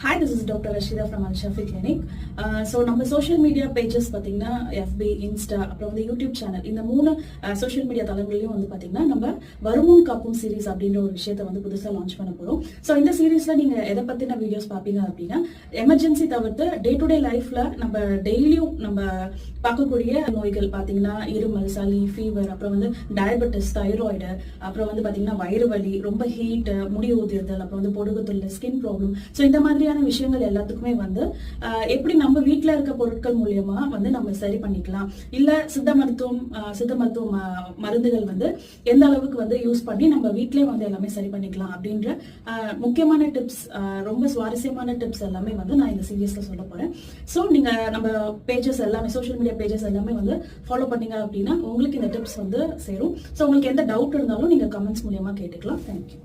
Hi, this is Dr. Rashida from Al-Shafi Clinic. So நம்ம social media pages பார்த்தீங்கன்னா FB, Insta, அப்புறம் வந்து YouTube channel இந்த மூணு சோஷியல் மீடியா தளங்களையும் வந்து பார்த்தீங்கன்னா நம்ம வருமுன் காப்பும் சீரீஸ் அப்படின்ற ஒரு விஷயத்தை வந்து புதுசாக லான்ச் பண்ண போகிறோம். ஸோ இந்த சீரீஸில் நீங்கள் எதை பற்றின வீடியோஸ் பார்ப்பீங்க அப்படின்னா எமர்ஜென்சி தவிர்த்து டே டு டே லைஃப்பில் நம்ம டெய்லியும் நம்ம பார்க்கக்கூடிய நோய்கள் பார்த்தீங்கன்னா இருமல், சளி, ஃபீவர், அப்புறம் வந்து டயபெட்டிஸ், தைராய்டு, அப்புறம் வந்து பார்த்தீங்கன்னா வயிறு வலி, ரொம்ப ஹீட்டு, முடி ஊதியத்தல், அப்புறம் வந்து பொடுகுத்தல், ஸ்கின் ப்ராப்ளம். ஸோ இந்த மாதிரியான விஷயங்கள் எல்லாத்துக்குமே வந்து எப்படி நம்ம வீட்டில் இருக்க பொருட்கள் மூலியமா வந்து நம்ம சரி பண்ணிக்கலாம், இல்ல சித்த மருத்துவ மருந்துகள் வந்து எந்த அளவுக்கு வந்து யூஸ் பண்ணி நம்ம வீட்டிலே வந்து எல்லாமே சரி பண்ணிக்கலாம் அப்படின்ற முக்கியமான டிப்ஸ், ரொம்ப சுவாரஸ்யமான டிப்ஸ் எல்லாமே வந்து நான் இந்த சீரியஸ்ல சொல்ல போறேன். ஸோ நீங்க நம்ம பேஜஸ் எல்லாமே சோஷியல் மீடியா பேஜஸ் எல்லாமே வந்து ஃபாலோ பண்ணீங்க அப்படின்னா உங்களுக்கு இந்த டிப்ஸ் வந்து சேரும். ஸோ உங்களுக்கு எந்த டவுட் இருந்தாலும் நீங்க கமெண்ட்ஸ் மூலியமா கேட்டுக்கலாம். தேங்க்யூ.